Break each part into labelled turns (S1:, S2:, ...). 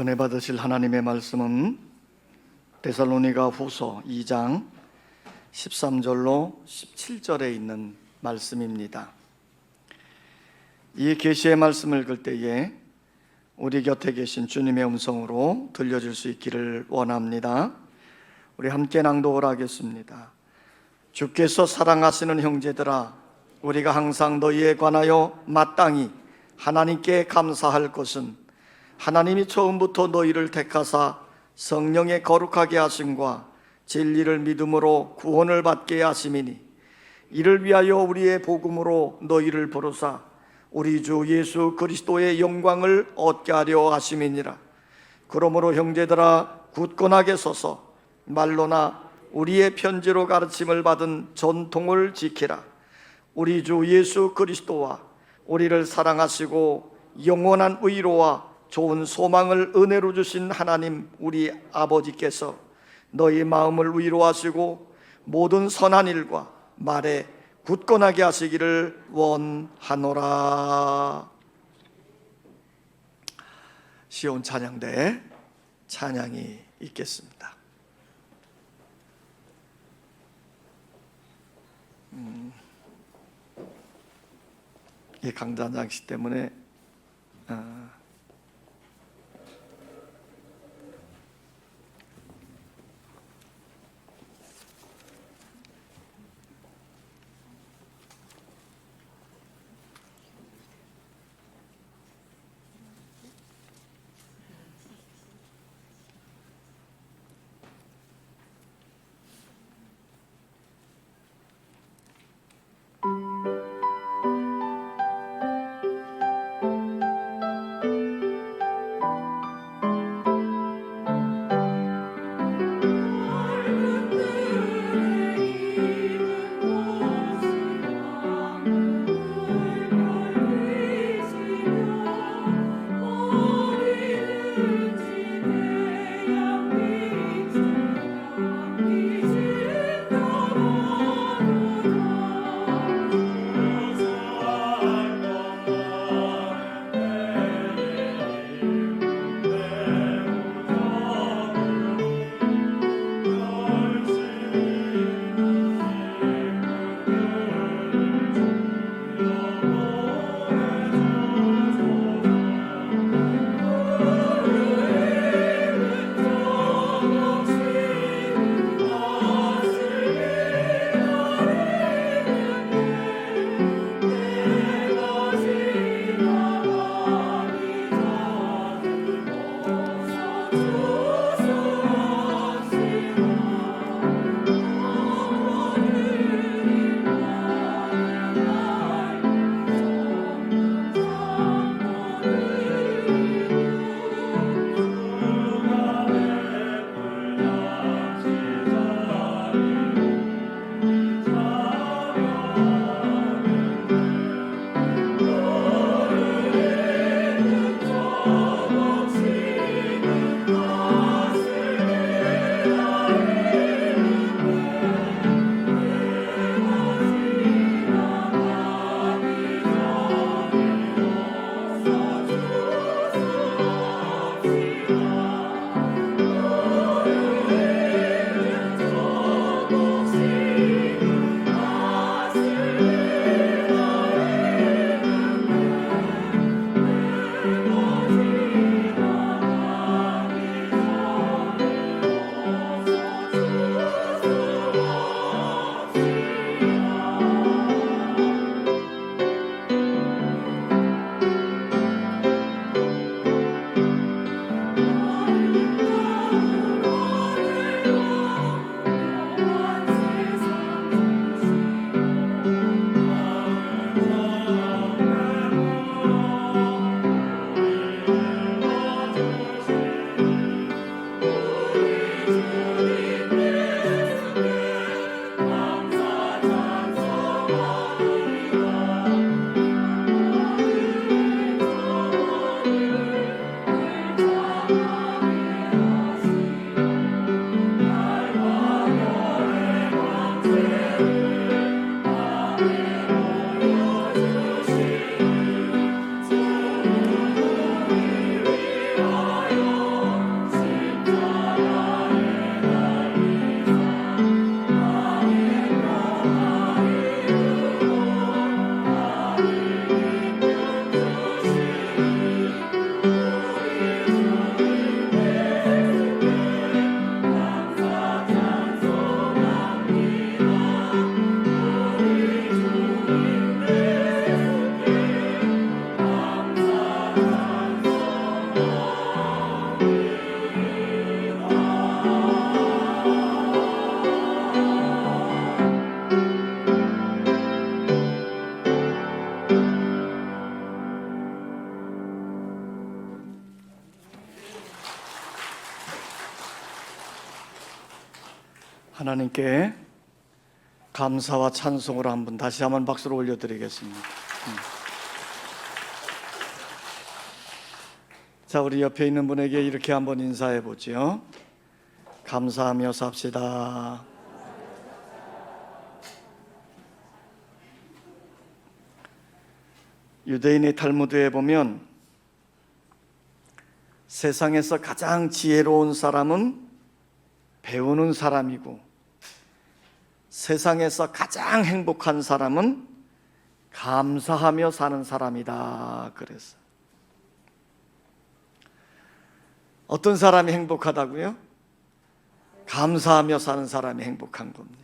S1: 은혜 받으실 하나님의 말씀은 데살로니가 후서 2장 13절로 17절에 있는 말씀입니다. 이 계시의 말씀을 읽을 때에 우리 곁에 계신 주님의 음성으로 들려줄 수 있기를 원합니다. 우리 함께 낭독을 하겠습니다. 주께서 사랑하시는 형제들아, 우리가 항상 너희에 관하여 마땅히 하나님께 감사할 것은 하나님이 처음부터 너희를 택하사 성령의 거룩하게 하심과 진리를 믿음으로 구원을 받게 하심이니, 이를 위하여 우리의 복음으로 너희를 부르사 우리 주 예수 그리스도의 영광을 얻게 하려 하심이니라. 그러므로 형제들아, 굳건하게 서서 말로나 우리의 편지로 가르침을 받은 전통을 지키라. 우리 주 예수 그리스도와 우리를 사랑하시고 영원한 의로와 좋은 소망을 은혜로 주신 하나님 우리 아버지께서 너희 마음을 위로하시고 모든 선한 일과 말에 굳건하게 하시기를 원하노라. 시온 찬양대 찬양이 있겠습니다. 이 강단장씨 때문에 하나님께 감사와 찬송으로 한번 다시 한번 박수를 올려드리겠습니다. 자, 우리 옆에 있는 분에게 이렇게 한번 인사해 보죠. 감사하며 삽시다. 유대인의 탈무드에 보면 세상에서 가장 지혜로운 사람은 배우는 사람이고, 세상에서 가장 행복한 사람은 감사하며 사는 사람이다. 그래서 어떤 사람이 행복하다고요? 감사하며 사는 사람이 행복한 겁니다.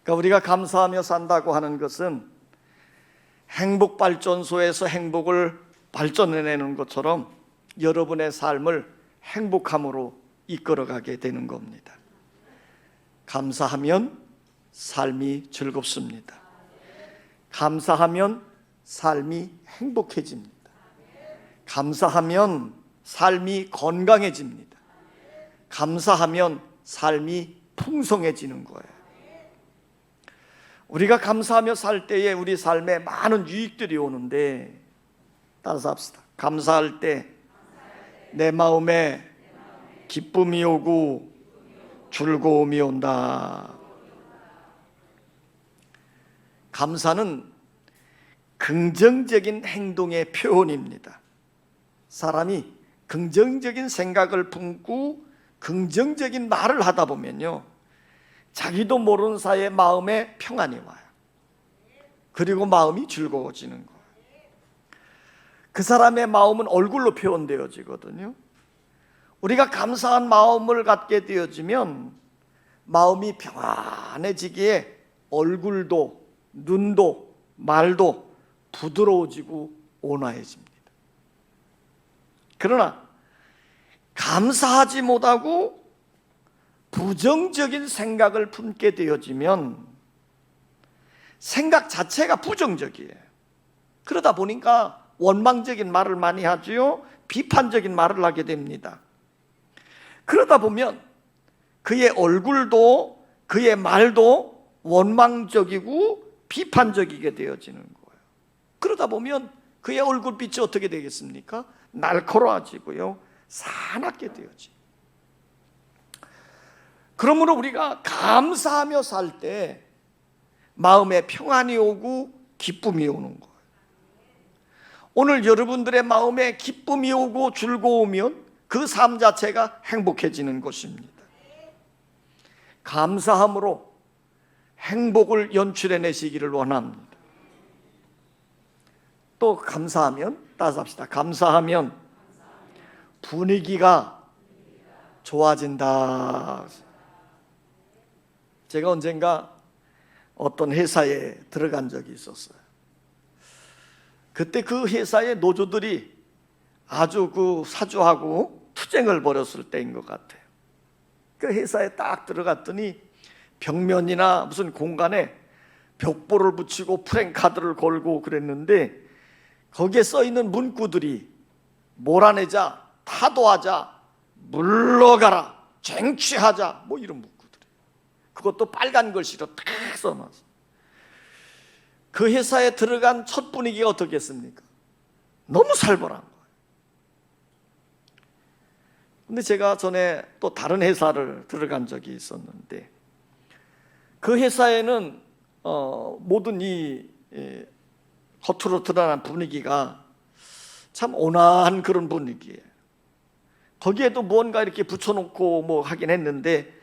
S1: 그러니까 우리가 감사하며 산다고 하는 것은 행복발전소에서 행복을 발전해내는 것처럼 여러분의 삶을 행복함으로 이끌어가게 되는 겁니다. 감사하면 삶이 즐겁습니다. 감사하면 삶이 행복해집니다. 감사하면 삶이 건강해집니다. 감사하면 삶이 풍성해지는 거예요. 우리가 감사하며 살 때에 우리 삶에 많은 유익들이 오는데, 따라서 합시다. 감사할 때 내 마음에 기쁨이 오고 즐거움이 온다. 감사는 긍정적인 행동의 표현입니다. 사람이 긍정적인 생각을 품고 긍정적인 말을 하다 보면요, 자기도 모르는 사이에 마음에 평안이 와요. 그리고 마음이 즐거워지는 거예요. 그 사람의 마음은 얼굴로 표현되어지거든요. 우리가 감사한 마음을 갖게 되어지면 마음이 평안해지기에 얼굴도 눈도 말도 부드러워지고 온화해집니다. 그러나 감사하지 못하고 부정적인 생각을 품게 되어지면 생각 자체가 부정적이에요. 그러다 보니까 원망적인 말을 많이 하지요. 비판적인 말을 하게 됩니다. 그러다 보면 그의 얼굴도 그의 말도 원망적이고 비판적이게 되어지는 거예요. 그러다 보면 그의 얼굴빛이 어떻게 되겠습니까? 날카로워지고요, 사납게 되어지. 그러므로 우리가 감사하며 살 때 마음에 평안이 오고 기쁨이 오는 거예요. 오늘 여러분들의 마음에 기쁨이 오고 즐거우면 그 삶 자체가 행복해지는 것입니다. 감사함으로 행복을 연출해내시기를 원합니다. 또 감사하면, 따라서 합시다. 감사하면 분위기가 좋아진다. 제가 언젠가 어떤 회사에 들어간 적이 있었어요. 그때 그 회사의 노조들이 아주 사주하고 투쟁을 벌였을 때인 것 같아요. 그 회사에 딱 들어갔더니 벽면이나 무슨 공간에 벽보를 붙이고 프랭카드를 걸고 그랬는데, 거기에 써 있는 문구들이 몰아내자, 타도하자, 물러가라, 쟁취하자, 뭐 이런 문구들이. 그것도 빨간 글씨로 딱 써놨어. 그 회사에 들어간 첫 분위기가 어떻겠습니까? 너무 살벌한 거예요. 근데 제가 전에 또 다른 회사를 들어간 적이 있었는데, 그 회사에는 모든 이 겉으로 드러난 분위기가 참 온화한 그런 분위기예요. 거기에도 무언가 이렇게 붙여놓고 뭐 하긴 했는데,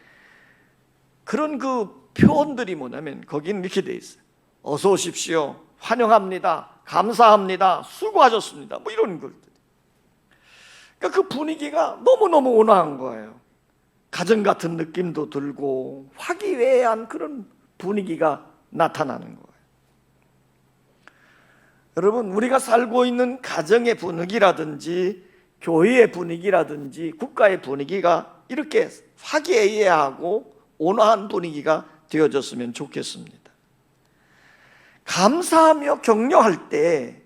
S1: 그런 그 표현들이 뭐냐면 거기는 이렇게 돼 있어요. 어서 오십시오, 환영합니다, 감사합니다, 수고하셨습니다, 뭐 이런 것들. 그러니까 그 분위기가 너무너무 온화한 거예요. 가정 같은 느낌도 들고 화기애애한 그런 분위기가 나타나는 거예요. 여러분, 우리가 살고 있는 가정의 분위기라든지 교회의 분위기라든지 국가의 분위기가 이렇게 화기애애하고 온화한 분위기가 되어졌으면 좋겠습니다. 감사하며 격려할 때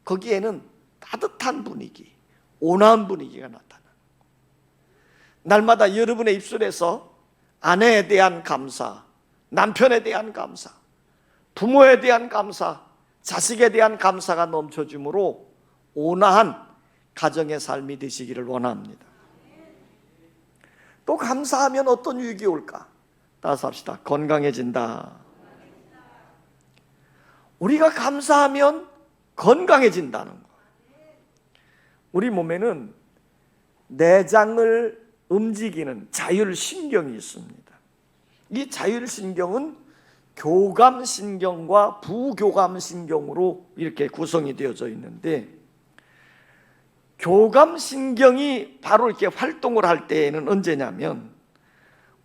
S1: 거기에는 따뜻한 분위기, 온화한 분위기가 나타나요. 날마다 여러분의 입술에서 아내에 대한 감사, 남편에 대한 감사, 부모에 대한 감사, 자식에 대한 감사가 넘쳐줌으로 온화한 가정의 삶이 되시기를 원합니다. 또 감사하면 어떤 유익이 올까? 따라서 합시다. 건강해진다. 우리가 감사하면 건강해진다는 거. 우리 몸에는 내장을 움직이는 자율신경이 있습니다. 이 자율신경은 교감신경과 부교감신경으로 이렇게 구성이 되어져 있는데, 교감신경이 바로 이렇게 활동을 할 때에는 언제냐면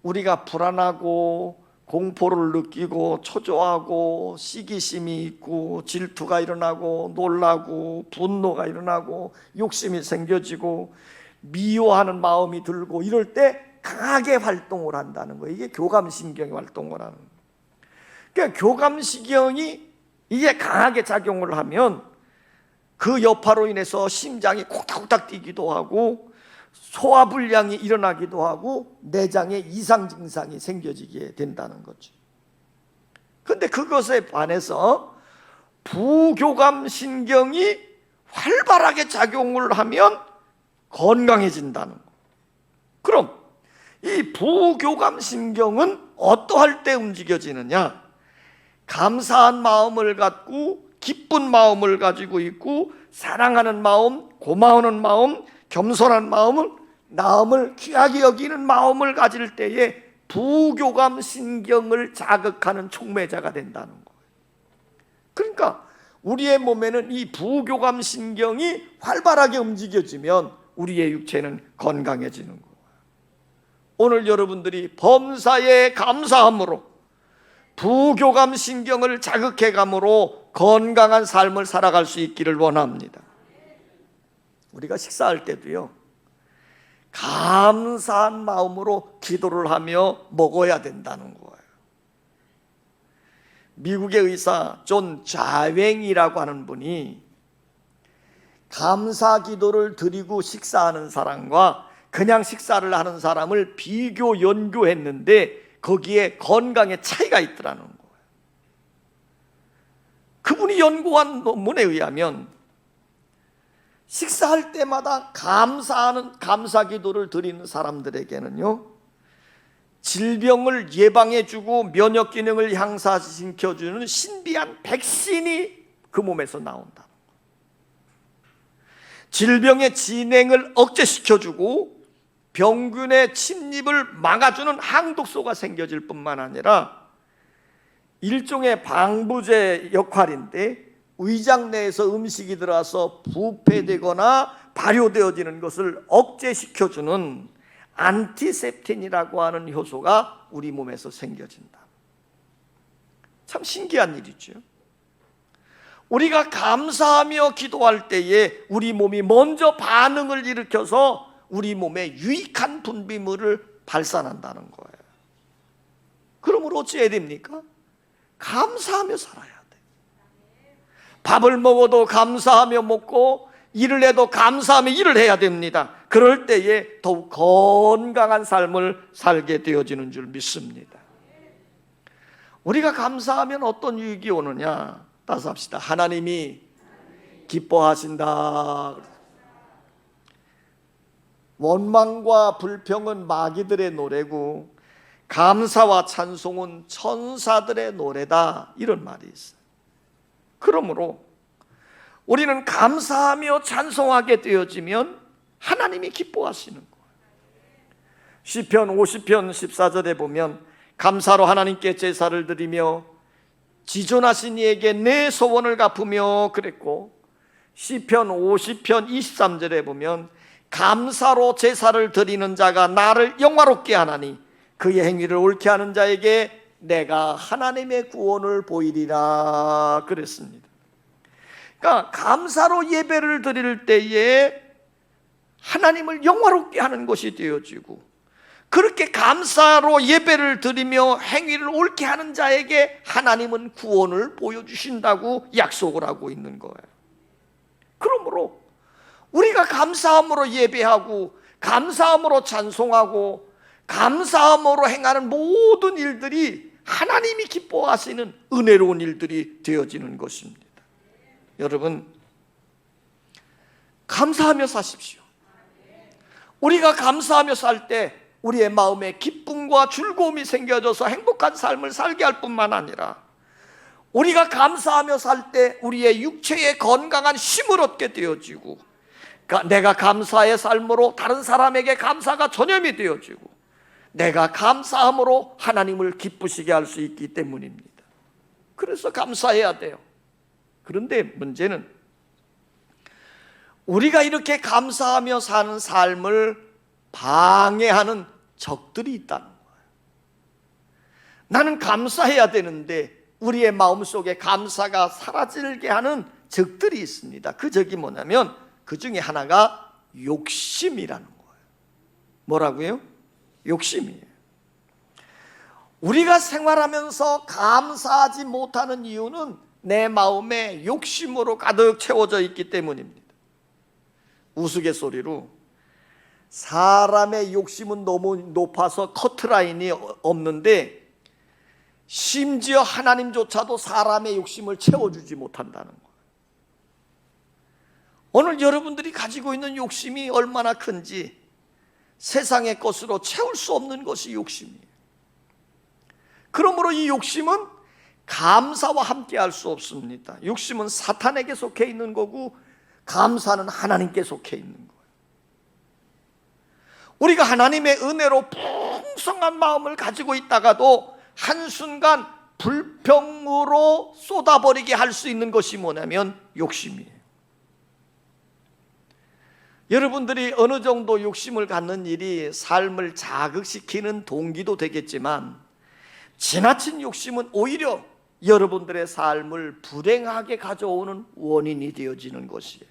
S1: 우리가 불안하고 공포를 느끼고 초조하고 시기심이 있고 질투가 일어나고 놀라고 분노가 일어나고 욕심이 생겨지고 미워하는 마음이 들고 이럴 때 강하게 활동을 한다는 거예요. 이게 교감신경이 활동을 하는 거예요. 그러니까 교감신경이 이게 강하게 작용을 하면 그 여파로 인해서 심장이 콕닥콕닥 뛰기도 하고 소화불량이 일어나기도 하고 내장에 이상 증상이 생겨지게 된다는 거죠. 그런데 그것에 반해서 부교감신경이 활발하게 작용을 하면 건강해진다는 거. 그럼 이 부교감신경은 어떠할 때 움직여지느냐? 감사한 마음을 갖고 기쁜 마음을 가지고 있고 사랑하는 마음, 고마워하는 마음, 겸손한 마음을, 남을 귀하게 여기는 마음을 가질 때에 부교감신경을 자극하는 촉매자가 된다는 거예요. 그러니까 우리의 몸에는 이 부교감신경이 활발하게 움직여지면 우리의 육체는 건강해지는 거예요. 오늘 여러분들이 범사에 감사함으로 부교감신경을 자극해감으로 건강한 삶을 살아갈 수 있기를 원합니다. 우리가 식사할 때도요, 감사한 마음으로 기도를 하며 먹어야 된다는 거예요. 미국의 의사 존 자웽이라고 하는 분이 감사 기도를 드리고 식사하는 사람과 그냥 식사를 하는 사람을 비교 연구했는데 거기에 건강에 차이가 있더라는 거예요. 그분이 연구한 논문에 의하면 식사할 때마다 감사 기도를 드리는 사람들에게는요, 질병을 예방해주고 면역 기능을 향상시켜주는 신비한 백신이 그 몸에서 나온다. 질병의 진행을 억제시켜주고 병균의 침입을 막아주는 항독소가 생겨질 뿐만 아니라 일종의 방부제 역할인데 위장 내에서 음식이 들어와서 부패되거나 발효되어지는 것을 억제시켜주는 안티셉틴이라고 하는 효소가 우리 몸에서 생겨진다. 참 신기한 일이죠. 우리가 감사하며 기도할 때에 우리 몸이 먼저 반응을 일으켜서 우리 몸에 유익한 분비물을 발산한다는 거예요. 그러므로 어찌해야 됩니까? 감사하며 살아야 돼. 밥을 먹어도 감사하며 먹고 일을 해도 감사하며 일을 해야 됩니다. 그럴 때에 더욱 건강한 삶을 살게 되어지는 줄 믿습니다. 우리가 감사하면 어떤 유익이 오느냐? 따라서 합시다. 하나님이 기뻐하신다. 원망과 불평은 마귀들의 노래고 감사와 찬송은 천사들의 노래다, 이런 말이 있어요. 그러므로 우리는 감사하며 찬송하게 되어지면 하나님이 기뻐하시는 거예요. 시편 50편 14절에 보면 감사로 하나님께 제사를 드리며 지존하신 이에게 내 소원을 갚으며 그랬고, 시편 50편 23절에 보면 감사로 제사를 드리는 자가 나를 영화롭게 하나니 그의 행위를 옳게 하는 자에게 내가 하나님의 구원을 보이리라 그랬습니다. 그러니까 감사로 예배를 드릴 때에 하나님을 영화롭게 하는 것이 되어지고, 그렇게 감사로 예배를 드리며 행위를 옳게 하는 자에게 하나님은 구원을 보여주신다고 약속을 하고 있는 거예요. 그러므로 우리가 감사함으로 예배하고 감사함으로 찬송하고 감사함으로 행하는 모든 일들이 하나님이 기뻐하시는 은혜로운 일들이 되어지는 것입니다. 여러분, 감사하며 사십시오. 우리가 감사하며 살 때 우리의 마음에 기쁨과 즐거움이 생겨져서 행복한 삶을 살게 할 뿐만 아니라, 우리가 감사하며 살 때 우리의 육체에 건강한 힘을 얻게 되어지고, 내가 감사의 삶으로 다른 사람에게 감사가 전염이 되어지고, 내가 감사함으로 하나님을 기쁘시게 할 수 있기 때문입니다. 그래서 감사해야 돼요. 그런데 문제는 우리가 이렇게 감사하며 사는 삶을 방해하는 적들이 있다는 거예요. 나는 감사해야 되는데 우리의 마음속에 감사가 사라지게 하는 적들이 있습니다. 그 적이 뭐냐면, 그 중에 하나가 욕심이라는 거예요. 뭐라고요? 욕심이에요. 우리가 생활하면서 감사하지 못하는 이유는 내 마음에 욕심으로 가득 채워져 있기 때문입니다. 우스갯소리로, 사람의 욕심은 너무 높아서 커트라인이 없는데 심지어 하나님조차도 사람의 욕심을 채워주지 못한다는 거예요. 오늘 여러분들이 가지고 있는 욕심이 얼마나 큰지, 세상의 것으로 채울 수 없는 것이 욕심이에요. 그러므로 이 욕심은 감사와 함께 할 수 없습니다. 욕심은 사탄에게 속해 있는 거고, 감사는 하나님께 속해 있는 거예요. 우리가 하나님의 은혜로 풍성한 마음을 가지고 있다가도 한순간 불평으로 쏟아버리게 할 수 있는 것이 뭐냐면 욕심이에요. 여러분들이 어느 정도 욕심을 갖는 일이 삶을 자극시키는 동기도 되겠지만, 지나친 욕심은 오히려 여러분들의 삶을 불행하게 가져오는 원인이 되어지는 것이에요.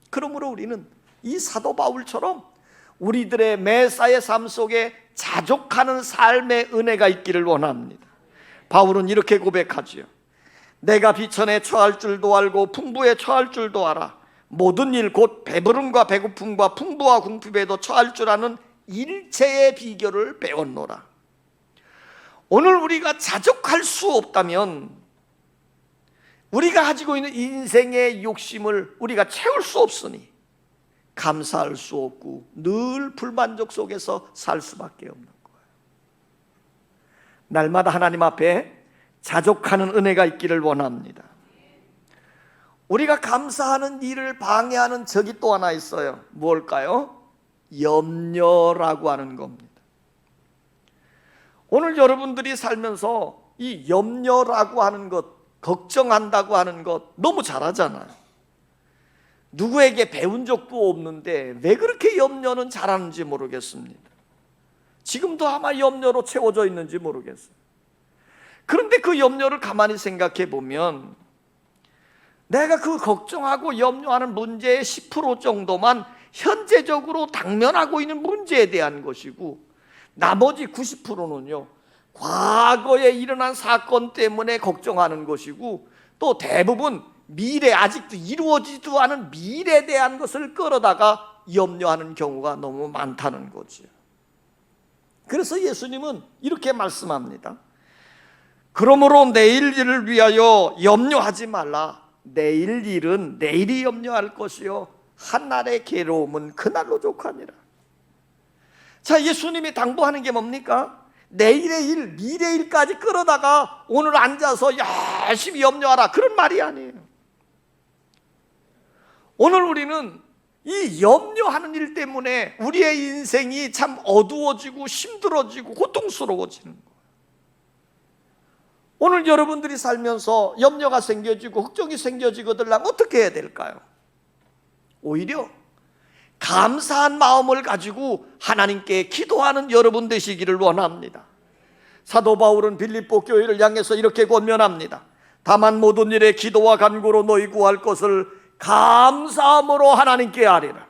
S1: 그러므로 우리는 이 사도 바울처럼 우리들의 매사의 삶 속에 자족하는 삶의 은혜가 있기를 원합니다. 바울은 이렇게 고백하지요. 내가 비천에 처할 줄도 알고 풍부에 처할 줄도 알아. 모든 일 곧 배부름과 배고픔과 풍부와 궁핍에도 처할 줄 아는 일체의 비결을 배웠노라. 오늘 우리가 자족할 수 없다면, 우리가 가지고 있는 인생의 욕심을 우리가 채울 수 없으니 감사할 수 없고 늘 불만족 속에서 살 수밖에 없는 거예요. 날마다 하나님 앞에 자족하는 은혜가 있기를 원합니다. 우리가 감사하는 일을 방해하는 적이 또 하나 있어요. 뭘까요? 염려라고 하는 겁니다. 오늘 여러분들이 살면서 이 염려라고 하는 것, 걱정한다고 하는 것 너무 잘하잖아요. 누구에게 배운 적도 없는데 왜 그렇게 염려는 잘하는지 모르겠습니다. 지금도 아마 염려로 채워져 있는지 모르겠어요. 그런데 그 염려를 가만히 생각해 보면, 내가 그 걱정하고 염려하는 문제의 10% 정도만 현재적으로 당면하고 있는 문제에 대한 것이고, 나머지 90%는요 과거에 일어난 사건 때문에 걱정하는 것이고, 또 대부분 미래, 아직도 이루어지지도 않은 미래에 대한 것을 끌어다가 염려하는 경우가 너무 많다는 거죠. 그래서 예수님은 이렇게 말씀합니다. 그러므로 내일 일을 위하여 염려하지 말라. 내일 일은 내일이 염려할 것이요 한날의 괴로움은 그날로 족하니라. 자, 예수님이 당부하는 게 뭡니까? 내일의 일, 미래 일까지 끌어다가 오늘 앉아서 열심히 염려하라, 그런 말이 아니에요. 오늘 우리는 이 염려하는 일 때문에 우리의 인생이 참 어두워지고 힘들어지고 고통스러워지는 거예요. 오늘 여러분들이 살면서 염려가 생겨지고 걱정이 생겨지거든 하면 어떻게 해야 될까요? 오히려 감사한 마음을 가지고 하나님께 기도하는 여러분 되시기를 원합니다. 사도 바울은 빌립보 교회를 향해서 이렇게 권면합니다. 다만 모든 일에 기도와 간구로 너희 구할 것을 감사함으로 하나님께 아뢰라.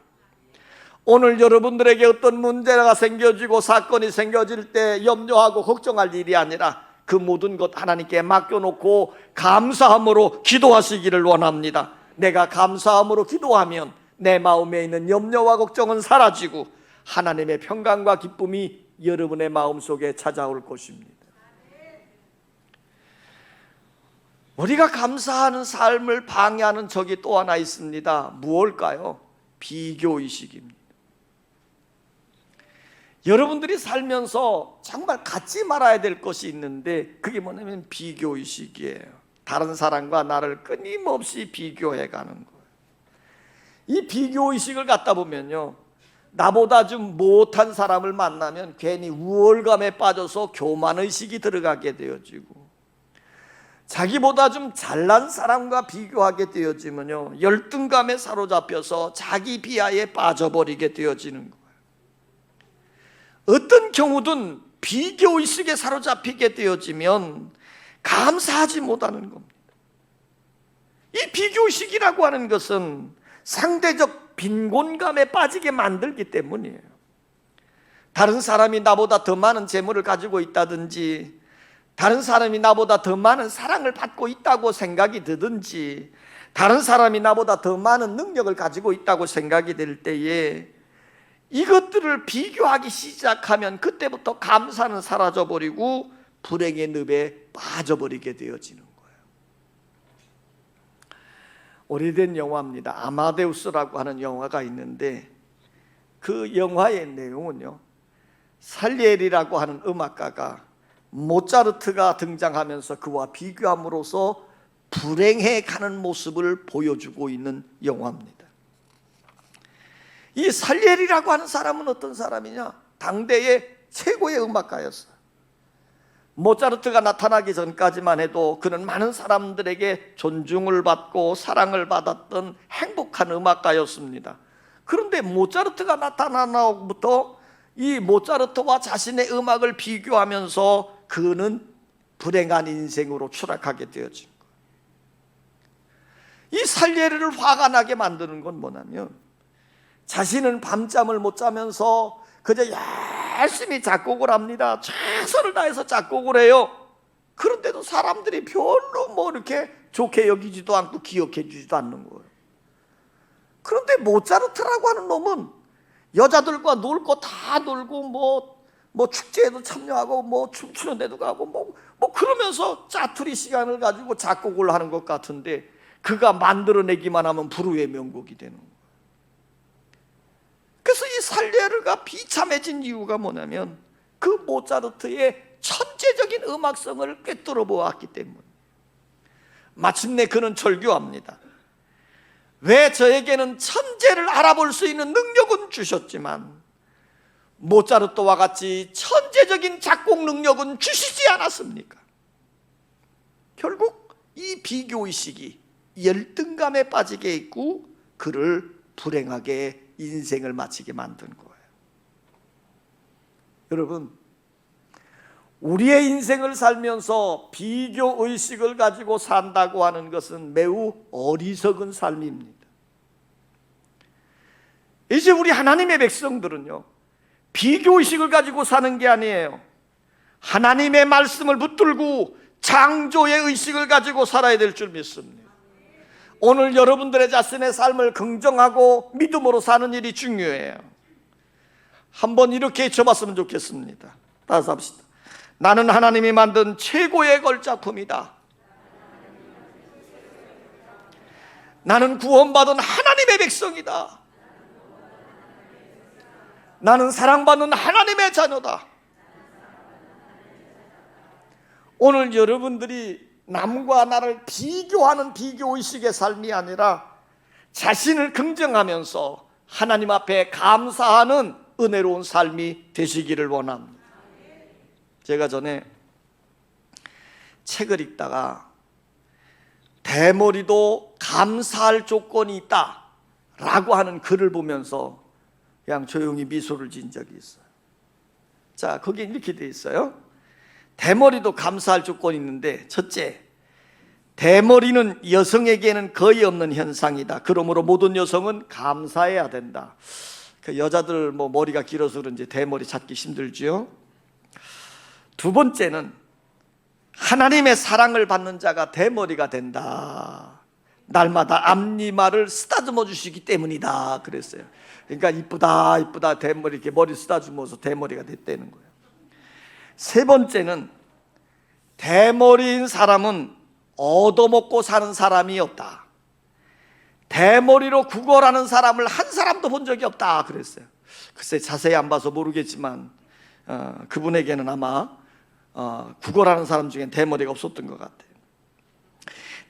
S1: 오늘 여러분들에게 어떤 문제가 생겨지고 사건이 생겨질 때 염려하고 걱정할 일이 아니라 그 모든 것 하나님께 맡겨놓고 감사함으로 기도하시기를 원합니다. 내가 감사함으로 기도하면 내 마음에 있는 염려와 걱정은 사라지고 하나님의 평강과 기쁨이 여러분의 마음속에 찾아올 것입니다. 우리가 감사하는 삶을 방해하는 적이 또 하나 있습니다. 무엇일까요? 비교의식입니다. 여러분들이 살면서 정말 갖지 말아야 될 것이 있는데 그게 뭐냐면 비교의식이에요. 다른 사람과 나를 끊임없이 비교해가는 거예요. 이 비교의식을 갖다 보면요, 나보다 좀 못한 사람을 만나면 괜히 우월감에 빠져서 교만의식이 들어가게 되어지고, 자기보다 좀 잘난 사람과 비교하게 되어지면요, 열등감에 사로잡혀서 자기 비하에 빠져버리게 되어지는 거예요. 어떤 경우든 비교의식에 사로잡히게 되어지면 감사하지 못하는 겁니다. 이 비교의식이라고 하는 것은 상대적 빈곤감에 빠지게 만들기 때문이에요. 다른 사람이 나보다 더 많은 재물을 가지고 있다든지, 다른 사람이 나보다 더 많은 사랑을 받고 있다고 생각이 드든지, 다른 사람이 나보다 더 많은 능력을 가지고 있다고 생각이 될 때에 이것들을 비교하기 시작하면 그때부터 감사는 사라져버리고 불행의 늪에 빠져버리게 되어지는 거예요. 오래된 영화입니다. 아마데우스라고 하는 영화가 있는데 그 영화의 내용은요, 살리에리라고 하는 음악가가 모차르트가 등장하면서 그와 비교함으로써 불행해 가는 모습을 보여주고 있는 영화입니다. 이 살리에리라고 하는 사람은 어떤 사람이냐? 당대의 최고의 음악가였어요. 모차르트가 나타나기 전까지만 해도 그는 많은 사람들에게 존중을 받고 사랑을 받았던 행복한 음악가였습니다. 그런데 모차르트가 나타나고부터 이 모차르트와 자신의 음악을 비교하면서 그는 불행한 인생으로 추락하게 되어진 거예요. 이 살리에리를 화가 나게 만드는 건 뭐냐면, 자신은 밤잠을 못 자면서 그저 열심히 작곡을 합니다. 최선을 다해서 작곡을 해요. 그런데도 사람들이 별로 뭐 이렇게 좋게 여기지도 않고 기억해 주지도 않는 거예요. 그런데 모차르트라고 하는 놈은 여자들과 놀 거 다 놀고 뭐 축제에도 참여하고 뭐 춤추는 데도 가고 뭐 그러면서 짜투리 시간을 가지고 작곡을 하는 것 같은데, 그가 만들어내기만 하면 불후의 명곡이 되는 거예요. 그래서 이 살리에리가 비참해진 이유가 뭐냐면 그 모차르트의 천재적인 음악성을 꿰뚫어 보았기 때문에. 마침내 그는 절규합니다. 왜 저에게는 천재를 알아볼 수 있는 능력은 주셨지만 모차르트와 같이 천재적인 작곡 능력은 주시지 않았습니까? 결국 이 비교의식이 열등감에 빠지게 했고 그를 불행하게 인생을 마치게 만든 거예요. 여러분, 우리의 인생을 살면서 비교의식을 가지고 산다고 하는 것은 매우 어리석은 삶입니다. 이제 우리 하나님의 백성들은요, 비교의식을 가지고 사는 게 아니에요. 하나님의 말씀을 붙들고 창조의 의식을 가지고 살아야 될 줄 믿습니다. 오늘 여러분들의 자신의 삶을 긍정하고 믿음으로 사는 일이 중요해요. 한번 이렇게 해쳐봤으면 좋겠습니다. 따라서 합시다. 나는 하나님이 만든 최고의 걸작품이다. 나는 구원받은 하나님의 백성이다. 나는 사랑받는 하나님의 자녀다. 오늘 여러분들이 남과 나를 비교하는 비교의식의 삶이 아니라 자신을 긍정하면서 하나님 앞에 감사하는 은혜로운 삶이 되시기를 원합니다. 제가 전에 책을 읽다가 대머리도 감사할 조건이 있다 라고 하는 글을 보면서 그냥 조용히 미소를 지은 적이 있어요. 자, 거기에 이렇게 돼 있어요. 대머리도 감사할 조건이 있는데, 첫째, 대머리는 여성에게는 거의 없는 현상이다. 그러므로 모든 여성은 감사해야 된다. 그 여자들 뭐 머리가 길어서 그런지 대머리 찾기 힘들지요. 두 번째는 하나님의 사랑을 받는 자가 대머리가 된다. 날마다 앞니말을 쓰다듬어 주시기 때문이다 그랬어요. 그러니까 이쁘다 이쁘다 대머리, 이렇게 머리 쓰다듬어서 대머리가 됐다는 거예요. 세 번째는 대머리인 사람은 얻어먹고 사는 사람이 없다. 대머리로 구걸하는 사람을 한 사람도 본 적이 없다 그랬어요. 글쎄 자세히 안 봐서 모르겠지만 그분에게는 아마 구걸하는 사람 중엔 대머리가 없었던 것 같아요.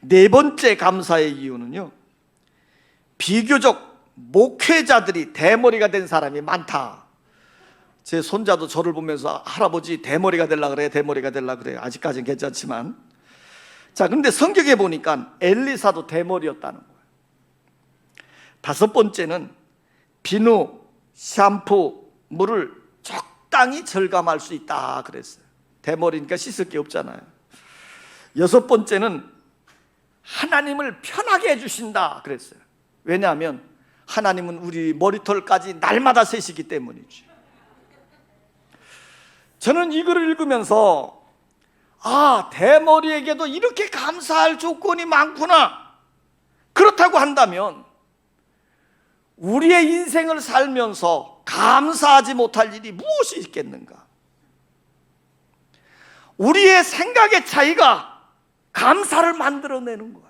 S1: 네 번째 감사의 이유는요, 비교적 목회자들이 대머리가 된 사람이 많다. 제 손자도 저를 보면서 할아버지 대머리가 되려고 그래요, 대머리가 되려고 그래요. 아직까지는 괜찮지만. 자, 근데 성경에 보니까 엘리사도 대머리였다는 거예요. 다섯 번째는 비누, 샴푸, 물을 적당히 절감할 수 있다 그랬어요. 대머리니까 씻을 게 없잖아요. 여섯 번째는 하나님을 편하게 해주신다 그랬어요. 왜냐하면 하나님은 우리 머리털까지 날마다 세시기 때문이지. 저는 이 글을 읽으면서 대머리에게도 이렇게 감사할 조건이 많구나. 그렇다고 한다면 우리의 인생을 살면서 감사하지 못할 일이 무엇이 있겠는가? 우리의 생각의 차이가 감사를 만들어내는 거예요.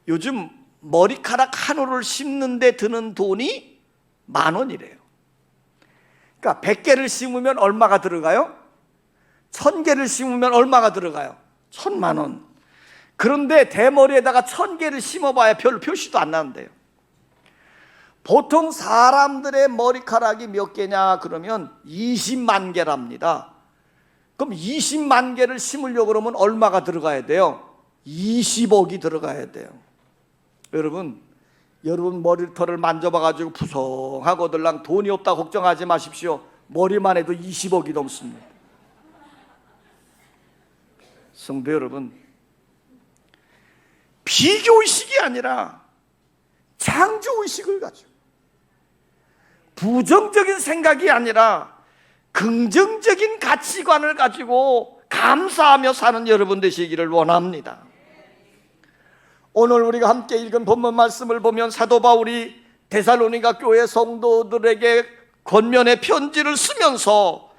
S1: 요즘 머리카락 한 올을 심는 데 드는 돈이 10,000원이래요. 그러니까 100개를 심으면 얼마가 들어가요? 1000개를 심으면 얼마가 들어가요? 10,000,000원. 그런데 대머리에다가 1000개를 심어봐야 별로 표시도 안 나는데요. 보통 사람들의 머리카락이 몇 개냐 그러면 20만 개랍니다. 그럼 20만 개를 심으려고 그러면 얼마가 들어가야 돼요? 20억이 들어가야 돼요. 여러분 머리털을 만져봐가지고 푸성하고들랑 돈이 없다 걱정하지 마십시오. 머리만 해도 20억이 넘습니다. 성도 여러분, 비교의식이 아니라 창조의식을 가지고, 부정적인 생각이 아니라 긍정적인 가치관을 가지고 감사하며 사는 여러분 되시기를 원합니다. 오늘 우리가 함께 읽은 본문 말씀을 보면 사도 바울이 데살로니가 교회 성도들에게 권면의 편지를 쓰면서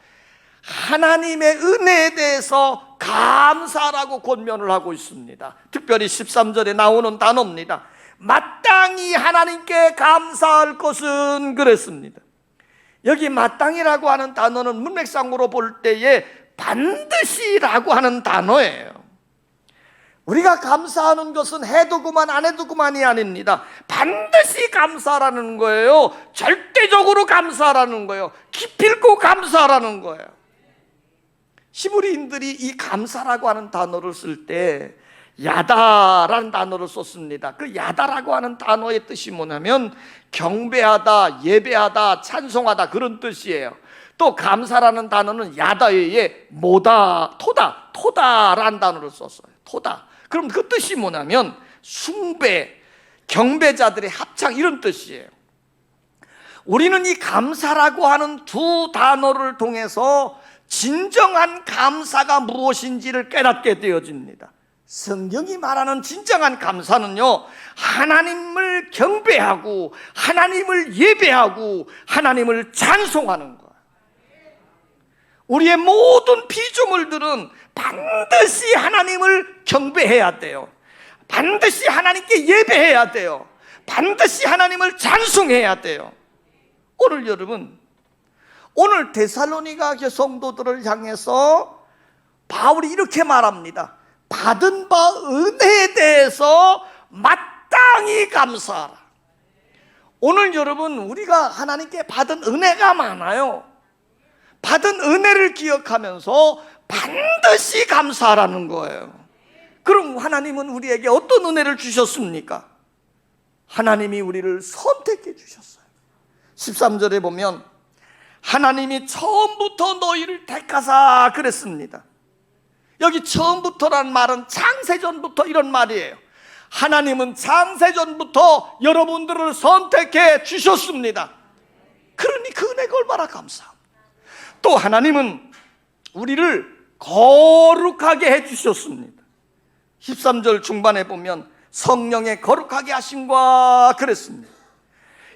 S1: 하나님의 은혜에 대해서 감사라고 권면을 하고 있습니다. 특별히 13절에 나오는 단어입니다. 마땅히 하나님께 감사할 것은 그랬습니다. 여기 마땅히라고 하는 단어는 문맥상으로 볼 때에 반드시라고 하는 단어예요. 우리가 감사하는 것은 해도 그만 안 해도 그만이 아닙니다. 반드시 감사라는 거예요. 절대적으로 감사라는 거예요. 기필코 감사라는 거예요. 히브리인들이 이 감사라고 하는 단어를 쓸 때 야다라는 단어를 썼습니다. 그 야다라고 하는 단어의 뜻이 뭐냐면 경배하다, 예배하다, 찬송하다 그런 뜻이에요. 또 감사라는 단어는 야다의 모다, 토다라는 단어를 썼어요. 토다. 그럼 그 뜻이 뭐냐면 숭배, 경배자들의 합창 이런 뜻이에요. 우리는 이 감사라고 하는 두 단어를 통해서 진정한 감사가 무엇인지를 깨닫게 되어집니다. 성경이 말하는 진정한 감사는요, 하나님을 경배하고 하나님을 예배하고 하나님을 찬송하는 거예요. 우리의 모든 피조물들은 반드시 하나님을 경배해야 돼요. 반드시 하나님께 예배해야 돼요. 반드시 하나님을 찬송해야 돼요. 오늘 여러분, 오늘 데살로니가 성도들을 향해서 바울이 이렇게 말합니다. 받은 바 은혜에 대해서 마땅히 감사하라. 오늘 여러분, 우리가 하나님께 받은 은혜가 많아요. 받은 은혜를 기억하면서 반드시 감사하라는 거예요. 그럼 하나님은 우리에게 어떤 은혜를 주셨습니까? 하나님이 우리를 선택해 주셨어요. 13절에 보면 하나님이 처음부터 너희를 택하사 그랬습니다. 여기 처음부터라는 말은 창세전부터 이런 말이에요. 하나님은 창세전부터 여러분들을 선택해 주셨습니다. 그러니 그 은혜가 얼마나 감사합니다. 또 하나님은 우리를 거룩하게 해주셨습니다. 13절 중반에 보면 성령의 거룩하게 하심과 그랬습니다.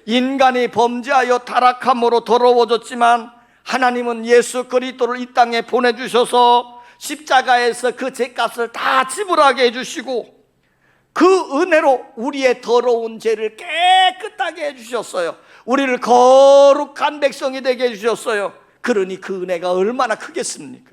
S1: 인간이 범죄하여 타락함으로 더러워졌지만 하나님은 예수 그리스도를 이 땅에 보내주셔서 십자가에서 그 죄값을 다 지불하게 해주시고 그 은혜로 우리의 더러운 죄를 깨끗하게 해주셨어요. 우리를 거룩한 백성이 되게 해주셨어요. 그러니 그 은혜가 얼마나 크겠습니까?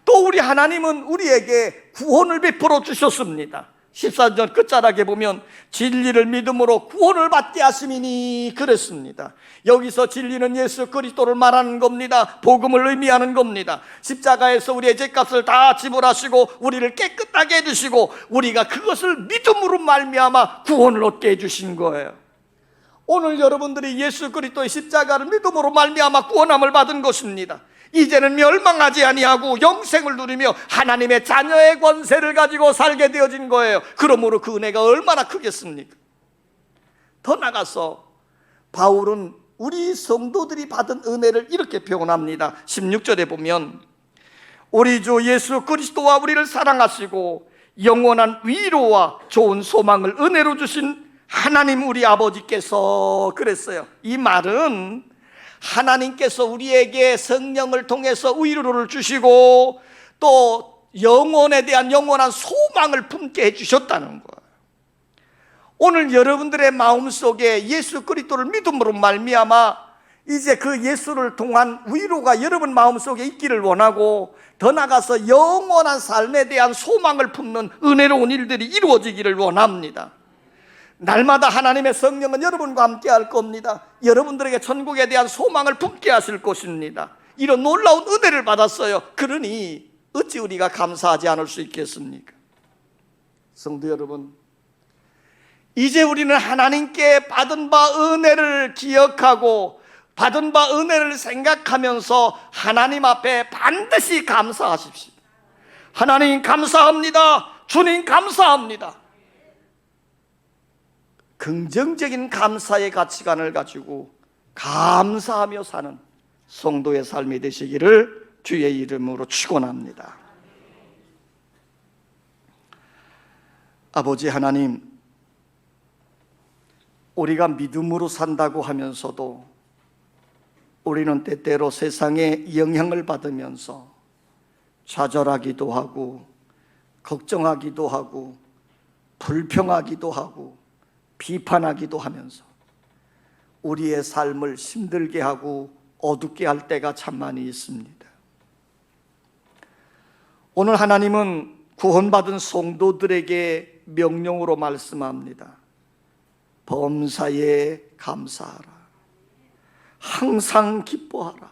S1: 또 우리 하나님은 우리에게 구원을 베풀어 주셨습니다. 14절 끝자락에 보면 진리를 믿음으로 구원을 받게 하심이니 그랬습니다. 여기서 진리는 예수 그리스도를 말하는 겁니다. 복음을 의미하는 겁니다. 십자가에서 우리의 죄값을 다 지불하시고 우리를 깨끗하게 해주시고 우리가 그것을 믿음으로 말미암아 구원을 얻게 해주신 거예요. 오늘 여러분들이 예수 그리스도의 십자가를 믿음으로 말미암아 구원함을 받은 것입니다. 이제는 멸망하지 아니하고 영생을 누리며 하나님의 자녀의 권세를 가지고 살게 되어진 거예요. 그러므로 그 은혜가 얼마나 크겠습니까? 더 나가서 바울은 우리 성도들이 받은 은혜를 이렇게 표현합니다. 16절에 보면 우리 주 예수 그리스도와 우리를 사랑하시고 영원한 위로와 좋은 소망을 은혜로 주신 하나님 우리 아버지께서 그랬어요. 이 말은 하나님께서 우리에게 성령을 통해서 위로를 주시고 또 영혼에 대한 영원한 소망을 품게 해주셨다는 거예요. 오늘 여러분들의 마음속에 예수 그리스도를 믿음으로 말미암아 이제 그 예수를 통한 위로가 여러분 마음속에 있기를 원하고 더 나아가서 영원한 삶에 대한 소망을 품는 은혜로운 일들이 이루어지기를 원합니다. 날마다 하나님의 성령은 여러분과 함께 할 겁니다. 여러분들에게 천국에 대한 소망을 품게 하실 것입니다. 이런 놀라운 은혜를 받았어요. 그러니 어찌 우리가 감사하지 않을 수 있겠습니까? 성도 여러분, 이제 우리는 하나님께 받은 바 은혜를 기억하고 받은 바 은혜를 생각하면서 하나님 앞에 반드시 감사하십시오. 하나님 감사합니다. 주님 감사합니다. 긍정적인 감사의 가치관을 가지고 감사하며 사는 성도의 삶이 되시기를 주의 이름으로 축원합니다. 아버지 하나님, 우리가 믿음으로 산다고 하면서도 우리는 때때로 세상의 영향을 받으면서 좌절하기도 하고 걱정하기도 하고 불평하기도 하고 비판하기도 하면서 우리의 삶을 힘들게 하고 어둡게 할 때가 참 많이 있습니다. 오늘 하나님은 구원받은 성도들에게 명령으로 말씀합니다. 범사에 감사하라. 항상 기뻐하라.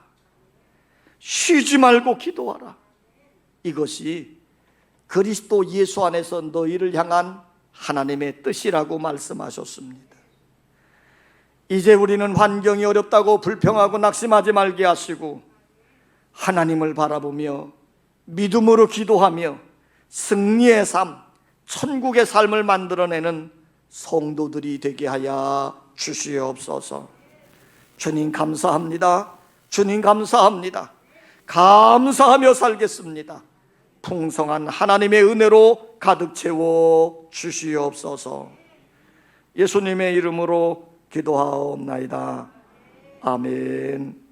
S1: 쉬지 말고 기도하라. 이것이 그리스도 예수 안에서 너희를 향한 하나님의 뜻이라고 말씀하셨습니다. 이제 우리는 환경이 어렵다고 불평하고 낙심하지 말게 하시고 하나님을 바라보며 믿음으로 기도하며 승리의 삶, 천국의 삶을 만들어내는 성도들이 되게 하여 주시옵소서. 주님 감사합니다. 주님 감사합니다. 감사하며 살겠습니다. 풍성한 하나님의 은혜로 가득 채워 주시옵소서. 예수님의 이름으로 기도하옵나이다. 아멘.